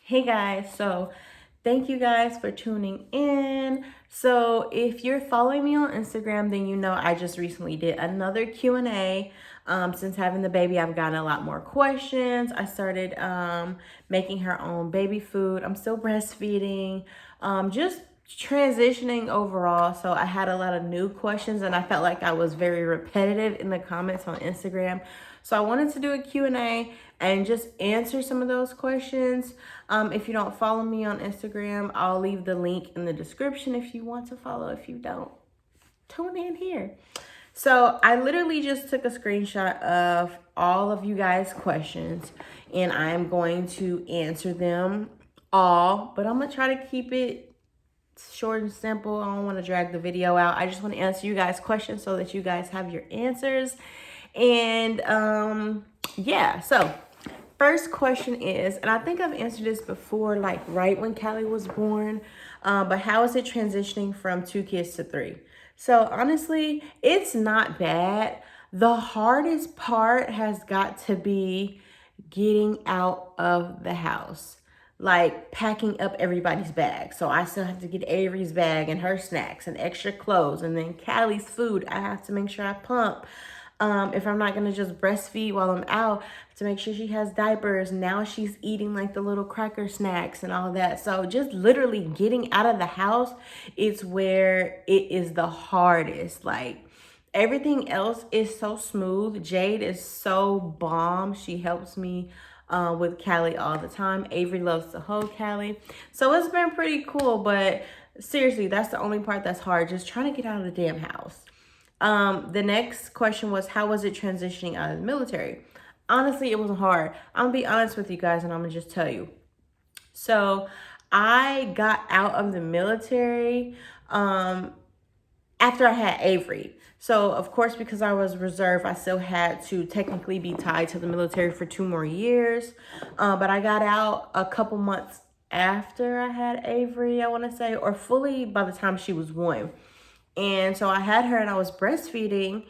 Hey guys, so thank you guys for tuning in. So if you're following me on Instagram, then you know I just recently did another Q&A. Since having the baby, I've gotten a lot more questions. I started making her own baby food. I'm still breastfeeding, just transitioning overall. So I had a lot of new questions and I felt like I was very repetitive in the comments on Instagram. So I wanted to do a Q&A and just answer some of those questions. If you don't follow me on Instagram, I'll leave the link in the description if you want to follow. If you don't, tune in here. So I literally just took a screenshot of all of you guys' questions and I'm going to answer them all, but I'm gonna try to keep it short and simple. I don't want to drag the video out. I just want to answer you guys' questions so that you guys have your answers. And yeah, so first question is, and I think I've answered this before, like right when Callie was born, but how is it transitioning from 2 kids to 3? So honestly, it's not bad. The hardest part has got to be getting out of the house, like packing up everybody's bag. So I still have to get Averi's bag and her snacks and extra clothes, and then Callie's food. I have to make sure I pump. If I'm not gonna just breastfeed while I'm out, to make sure she has diapers. Now she's eating like the little cracker snacks and all that. So just literally getting out of the house is where it is the hardest. Like everything else is so smooth. Jayde is so bomb. She helps me with Callie all the time. Averi loves to hold Callie. So it's been pretty cool, but seriously, that's the only part that's hard. Just trying to get out of the damn house. The next question was, how was it transitioning out of the military? Honestly, it wasn't hard. I'm gonna be honest with you guys and I'm gonna just tell you. So I got out of the military after I had Averi. So of course, because I was reserve, I still had to technically be tied to the military for 2 more years. But I got out a couple months after I had Averi, I wanna say, or fully by the time she was 1. And so I had her and I was breastfeeding,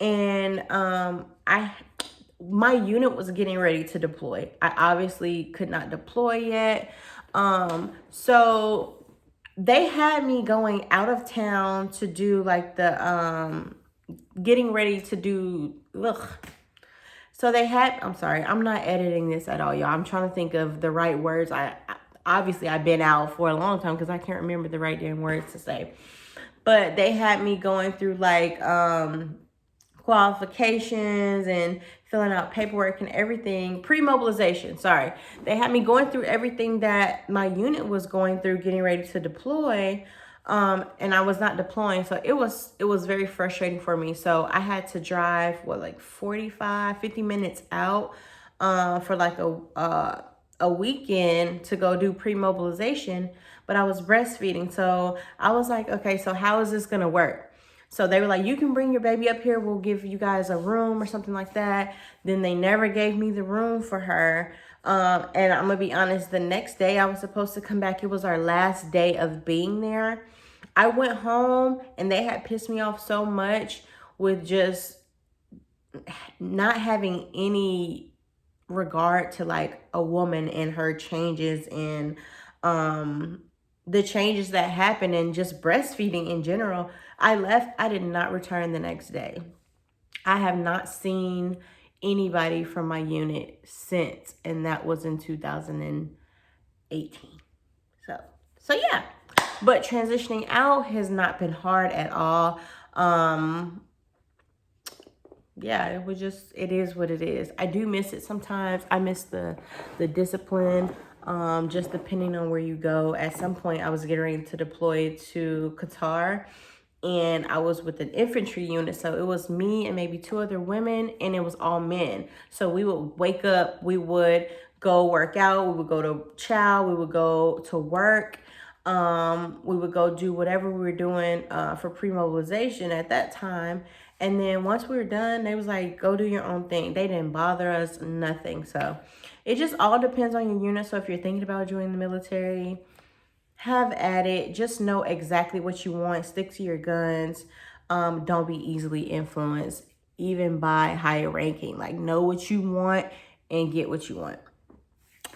and my unit was getting ready to deploy. I obviously could not deploy yet. So they had me going out of town to do like the getting ready to do so they had, I'm sorry, I'm not editing this at all, y'all. I'm trying to think of the right words. Obviously I've been out for a long time because I can't remember the right damn words to say. But they had me going through like qualifications and filling out paperwork and everything. Pre-mobilization, sorry. They had me going through everything that my unit was going through, getting ready to deploy. And I was not deploying. So it was very frustrating for me. So I had to drive, like 45, 50 minutes out for like a weekend to go do pre-mobilization, but I was breastfeeding. So I was like, okay, so how is this gonna work? So they were like, you can bring your baby up here. We'll give you guys a room or something like that. Then they never gave me the room for her. And I'm gonna be honest, the next day I was supposed to come back. It was our last day of being there. I went home and they had pissed me off so much with just not having any regard to like a woman and her changes and the changes that happen and just breastfeeding in general. I left. I did not return the next day. I have not seen anybody from my unit since, and that was in 2018. So yeah, but transitioning out has not been hard at all. Yeah, it is what it is. I do miss it sometimes. I miss the discipline, just depending on where you go. At some point, I was getting ready to deploy to Qatar, and I was with an infantry unit. So it was me and maybe 2 other women, and it was all men. So we would wake up, we would go work out, we would go to chow, we would go to work. We would go do whatever we were doing for pre-mobilization at that time. And then once we were done, they was like, go do your own thing. They didn't bother us, nothing. So it just all depends on your unit. So if you're thinking about joining the military, have at it. Just know exactly what you want. Stick to your guns. Don't be easily influenced, even by higher ranking. Like, know what you want and get what you want.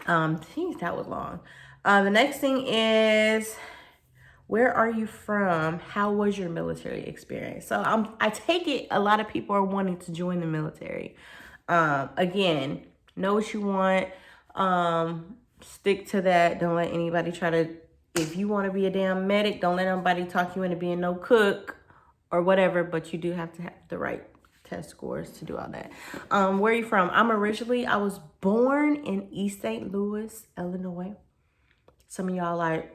Geez, that was long. The next thing is, where are you from? How was your military experience? So I take it a lot of people are wanting to join the military. Again, know what you want. Stick to that. Don't let anybody try to, if you want to be a damn medic, don't let nobody talk you into being no cook or whatever, but you do have to have the right test scores to do all that. Where are you from? I was born in East St. Louis, Illinois. Some of y'all like,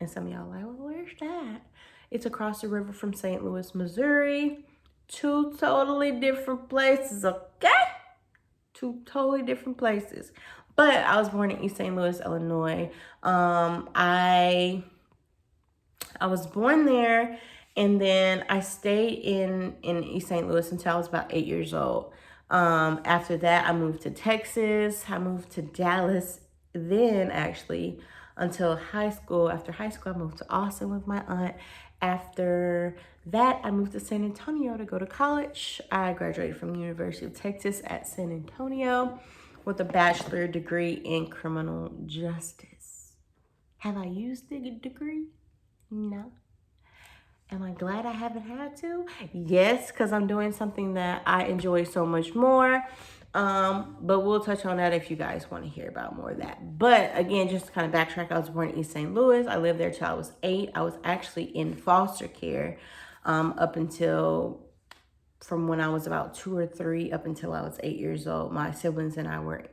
well, where's that? It's across the river from St. Louis, Missouri. Two totally different places, okay? Two totally different places. But I was born in East St. Louis, Illinois. I was born there, and then I stayed in East St. Louis until I was about 8 years old. After that, I moved to Texas. I moved to Dallas then, actually, until high school. After high school, I moved to Austin with my aunt. After that, I moved to San Antonio to go to college. I graduated from the University of Texas at San Antonio with a bachelor degree in criminal justice. Have I used the degree? No. Am I glad I haven't had to? Yes, because I'm doing something that I enjoy so much more. But we'll touch on that if you guys want to hear about more of that. But again, just to kind of backtrack, I was born in East St. Louis. I lived there till I was 8. I was actually in foster care up until, from when I was about 2 or 3 up until I was 8 years old. My siblings and I were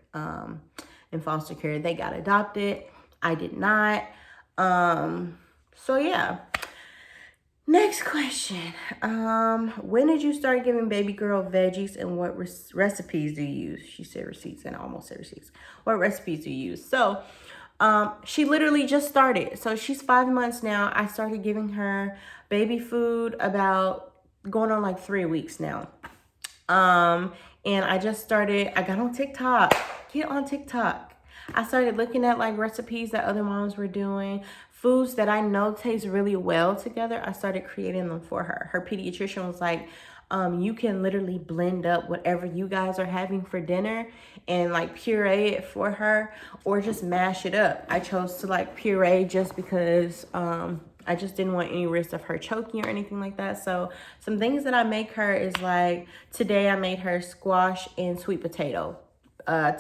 in foster care. They got adopted. I did not. So yeah. Next question. When did you start giving baby girl veggies, and what recipes do you use? She said receipts, and I almost said receipts. What recipes do you use? So she literally just started. So she's 5 months now. I started giving her baby food about going on like 3 weeks now. And I got on TikTok. Get on TikTok. I started looking at like recipes that other moms were doing, foods that I know taste really well together. I started creating them for her. Her pediatrician was like, you can literally blend up whatever you guys are having for dinner and like puree it for her, or just mash it up. I chose to like puree just because I just didn't want any risk of her choking or anything like that. So some things that I make her is like, today I made her squash and sweet potato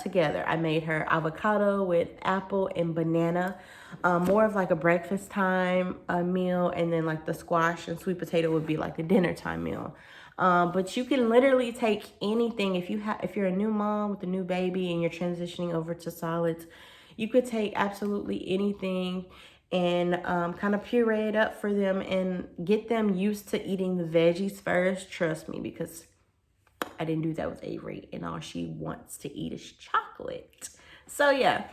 together. I made her avocado with apple and banana, more of like a breakfast time meal, and then like the squash and sweet potato would be like a dinner time meal. But you can literally take anything. If you're a new mom with a new baby and you're transitioning over to solids, you could take absolutely anything and kind of puree it up for them and get them used to eating the veggies first. Trust me, because I didn't do that with Averi, and all she wants to eat is chocolate. So yeah,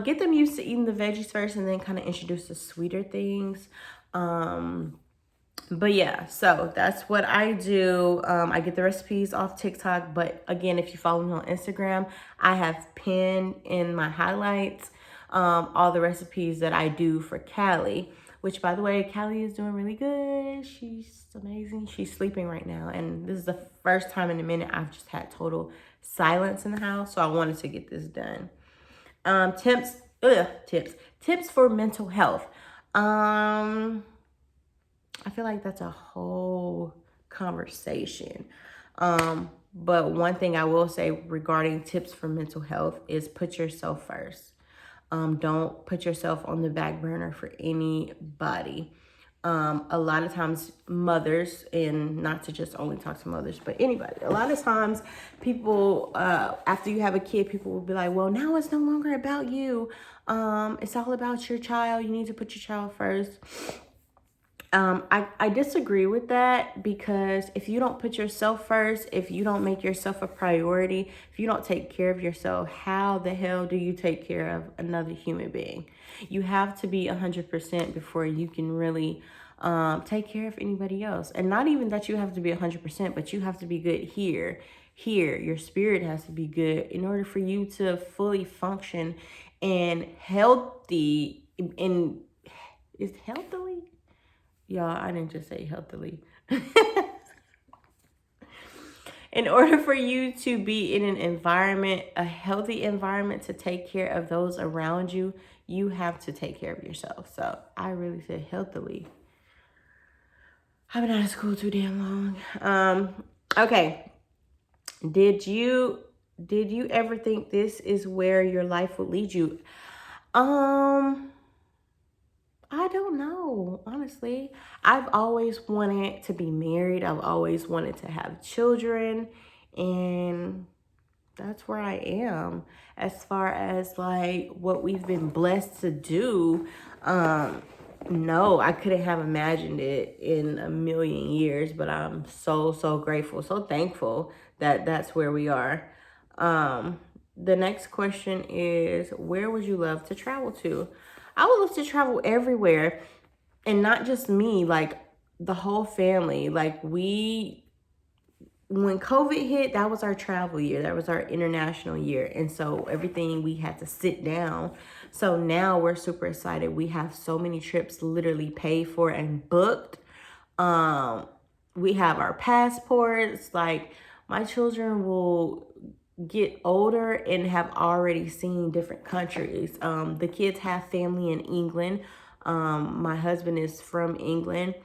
get them used to eating the veggies first, and then kind of introduce the sweeter things. But yeah, so that's what I do. I get the recipes off TikTok, but again, if you follow me on Instagram, I have pinned in my highlights all the recipes that I do for Callie, which, by the way, Callie is doing really good. She's amazing. She's sleeping right now, and this is the first time in a minute I've just had total silence in the house, so I wanted to get this done. Tips for mental health. I feel like that's a whole conversation. But one thing I will say regarding tips for mental health is put yourself first. Don't put yourself on the back burner for anybody. A lot of times mothers, and not to just only talk to mothers, but anybody, a lot of times people, after you have a kid, people will be like, well, now it's no longer about you. It's all about your child. You need to put your child first. I disagree with that, because if you don't put yourself first, if you don't make yourself a priority, if you don't take care of yourself, how the hell do you take care of another human being? You have to be 100% before you can really take care of anybody else. And not even that you have to be 100%, but you have to be good here. Your spirit has to be good in order for you to fully function and healthy. Is healthily? Y'all, I didn't just say healthily. in order for you to be in an environment, a healthy environment to take care of those around you, you have to take care of yourself. So I really said healthily. I've been out of school too damn long. Okay. Did you ever think this is where your life would lead you? I don't know, honestly. I've always wanted to be married. I've always wanted to have children, and that's where I am. As far as like what we've been blessed to do, no, I couldn't have imagined it in a million years, but I'm so grateful, so thankful that that's where we are. The next question is, where would you love to travel to? I would love to travel everywhere, and not just me, like the whole family. Like when COVID hit, that was our travel year. That was our international year. And so everything, we had to sit down. So now we're super excited. We have so many trips literally paid for and booked. We have our passports. Like, my children will get older and have already seen different countries. The kids have family in England. My husband is from England.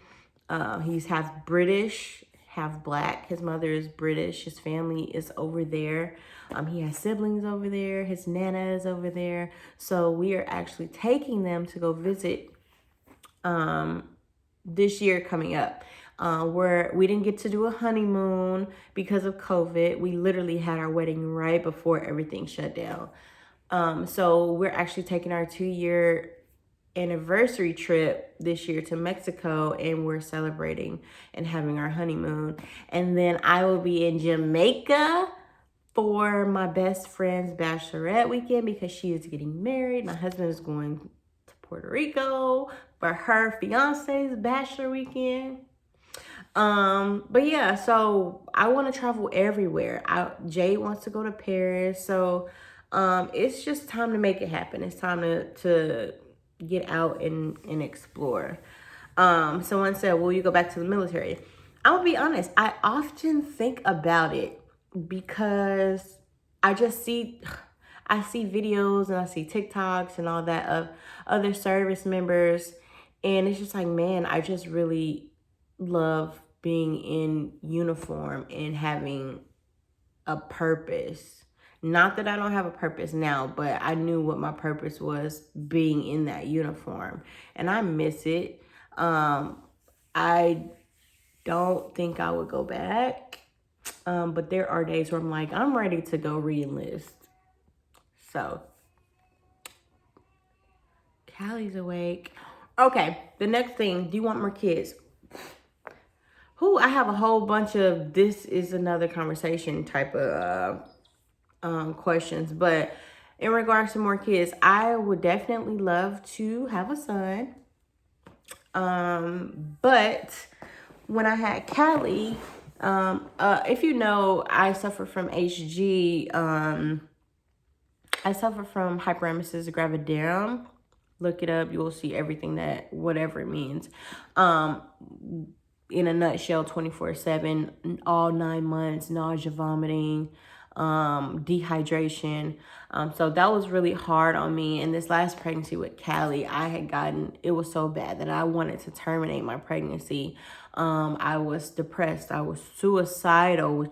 He's half British, half black. His mother is British. His family is over there. He has siblings over there. His nana is over there. So we are actually taking them to go visit this year coming up. Where we didn't get to do a honeymoon because of COVID. We literally had our wedding right before everything shut down. So we're actually taking our 2-year anniversary trip this year to Mexico, and we're celebrating and having our honeymoon. And then I will be in Jamaica for my best friend's bachelorette weekend because she is getting married. My husband is going to Puerto Rico for her fiance's bachelor weekend. But yeah, so I want to travel everywhere. Jayde wants to go to Paris. So it's just time to make it happen. It's time to get out and explore. Someone said, will you go back to the military? I'm gonna be honest, I often think about it because I see videos and I see TikToks and all that of other service members, and it's just like, man, I just really love being in uniform and having a purpose. Not that I don't have a purpose now, but I knew what my purpose was being in that uniform, and I miss it. I don't think I would go back, but there are days where I'm like, I'm ready to go re-enlist. So Callie's awake. Okay, the next thing, do you want more kids? I have a whole bunch of this is another conversation type of questions, but in regards to more kids, I would definitely love to have a son. But when I had Callie, if you know, I suffer from HG. I suffer from hyperemesis gravidarum. Look it up. You will see everything that, whatever it means. In a nutshell, 24/7, all 9 months, nausea, vomiting, dehydration. So that was really hard on me. And this last pregnancy with Callie, it was so bad that I wanted to terminate my pregnancy. I was depressed. I was suicidal.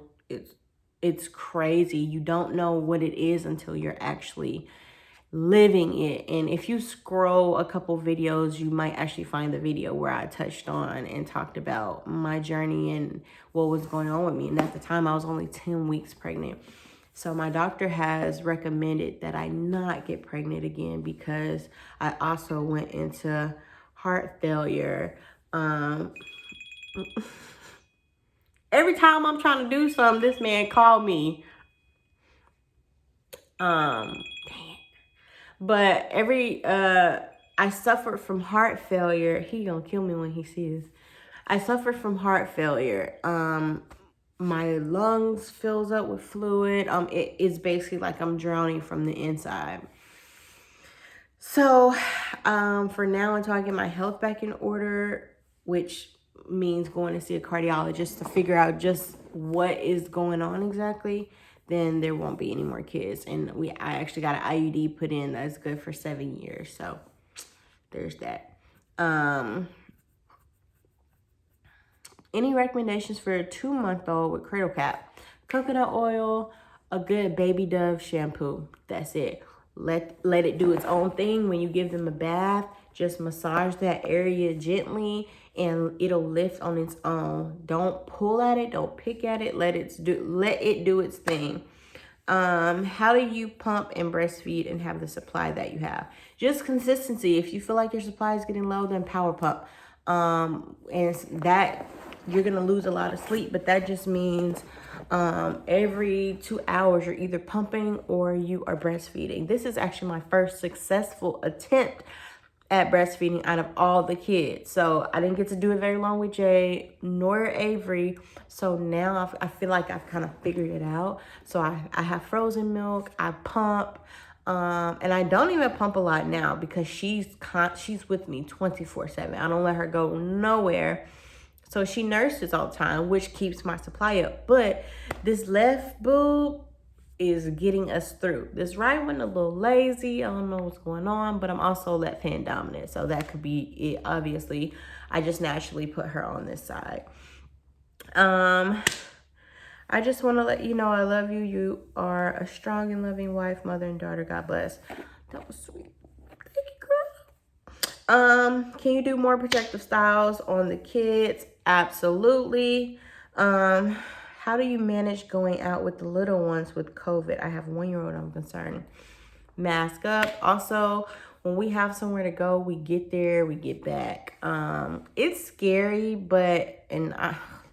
It's crazy. You don't know what it is until you're actually living it. And if you scroll a couple videos, you might actually find the video where I touched on and talked about my journey and what was going on with me. And at the time, I was only 10 weeks pregnant. So my doctor has recommended that I not get pregnant again because I also went into heart failure. Every time I'm trying to do something, this man called me. Dang it. But I suffered from heart failure. He gonna kill me when he sees. I suffered from heart failure. My lungs fills up with fluid. It's basically like I'm drowning from the inside. So, for now, until I get my health back in order, which means going to see a cardiologist to figure out just what is going on exactly, then there won't be any more kids. And I actually got an IUD put in that's good for 7 years. So there's that. Any recommendations for a 2-month-old with cradle cap? Coconut oil, a good baby Dove shampoo. That's it. Let it do its own thing. When you give them a bath, just massage that area gently and it'll lift on its own. Don't pull at it, don't pick at it. Let it do its thing. How do you pump and breastfeed and have the supply that you have? Just consistency. If you feel like your supply is getting low, then power pump. And that you're gonna lose a lot of sleep, but that just means every 2 hours you're either pumping or you are breastfeeding. This is actually my first successful attempt at breastfeeding out of all the kids. So I didn't get to do it very long with Jayde nor Averi. So now I feel like I've kind of figured it out. So I have frozen milk, I pump, and I don't even pump a lot now because she's with me 24/7. I don't let her go nowhere. So she nurses all the time, which keeps my supply up. But this left boob is getting us through. This right one a little lazy. I don't know what's going on, but I'm also left hand dominant. So that could be it. Obviously, I just naturally put her on this side. I just want to let you know I love you. You are a strong and loving wife, mother, and daughter. God bless. That was sweet. Thank you, girl. Can you do more protective styles on the kids? Absolutely. How do you manage going out with the little ones with COVID? I have a 1-year-old, I'm concerned. Mask up. Also, when we have somewhere to go, we get there, we get back. It's scary, but,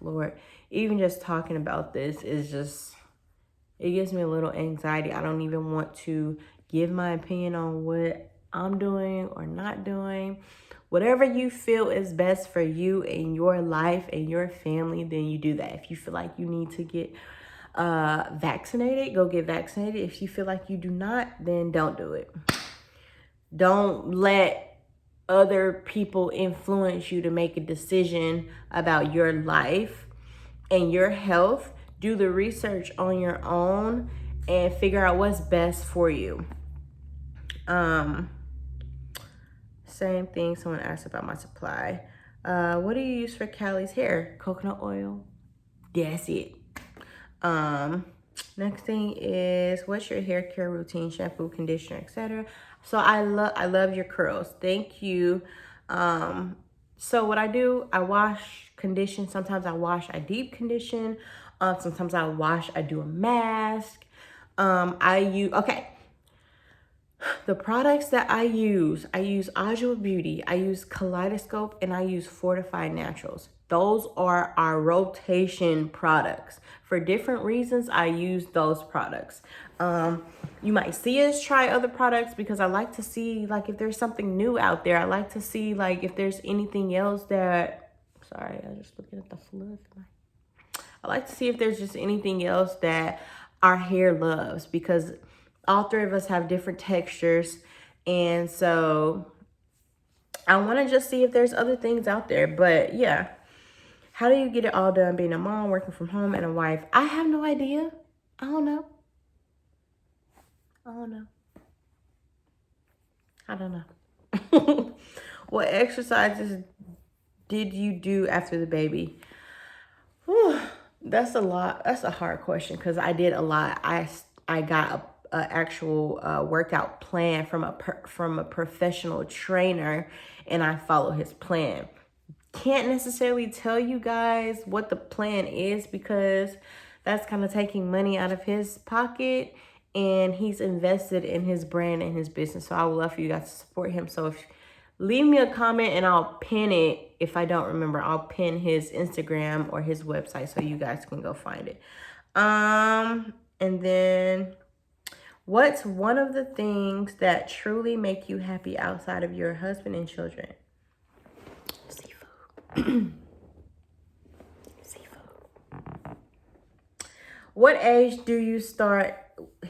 Lord, even just talking about this is just, it gives me a little anxiety. I don't even want to give my opinion on what I'm doing or not doing. Whatever you feel is best for you and your life and your family, then you do that. If you feel like you need to get vaccinated, go get vaccinated. If you feel like you do not, then don't do it. Don't let other people influence you to make a decision about your life and your health. Do the research on your own and figure out what's best for you. Same thing, someone asked about my supply. What do you use for Callie's hair? Coconut oil. That's it. Next thing is, what's your hair care routine? Shampoo, conditioner, etc. So I love your curls. Thank you. So what I do, I wash, condition. Sometimes I wash, I deep condition. Sometimes I wash, I do a mask. The products that I use Ajwa Beauty, I use Kaleidoscope, and I use Fortified Naturals. Those are our rotation products. For different reasons, I use those products. You might see us try other products because I like to see like if there's something new out there. I like to see like if there's anything else that, sorry, I was just looking at the fluff. I like to see if there's just anything else that our hair loves, because all three of us have different textures. And so I want to just see if there's other things out there. But yeah, how do you get it all done being a mom, working from home, and a wife? I have no idea. I don't know. What exercises did you do after the baby? Whew, that's a lot. That's a hard question because I did a lot. I got a actual workout plan from a professional trainer, and I follow his plan. Can't necessarily tell you guys what the plan is because that's kind of taking money out of his pocket, and he's invested in his brand and his business. So I would love for you guys to support him. So leave me a comment and I'll pin it. If I don't remember, I'll pin his Instagram or his website so you guys can go find it. And then, what's one of the things that truly make you happy outside of your husband and children? Seafood. Seafood. What age do you start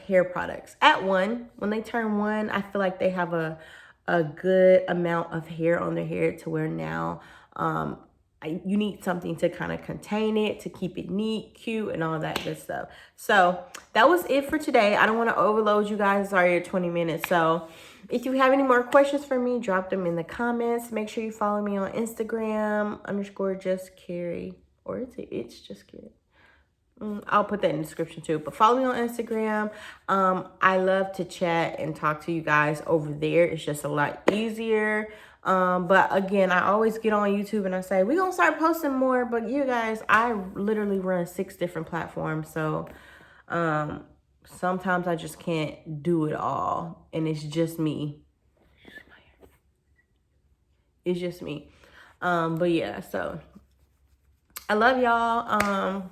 hair products? At 1. When they turn 1, I feel like they have a good amount of hair on their hair to where now you need something to kind of contain it, to keep it neat, cute, and all that good stuff. So that was it for today. I don't want to overload you guys. Sorry, 20 minutes. So if you have any more questions for me, drop them in the comments. Make sure you follow me on Instagram _justcarrie, or it's just Carrie. I'll put that in the description too. But follow me on Instagram. I love to chat and talk to you guys over there. It's just a lot easier. But again, I always get on YouTube and I say, we're going to start posting more. But you guys, I literally run 6 different platforms. So sometimes I just can't do it all. And it's just me. It's just me. But yeah, so I love y'all.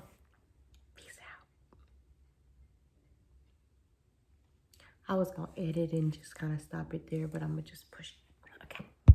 I was going to edit and just kind of stop it there, but I'm going to just push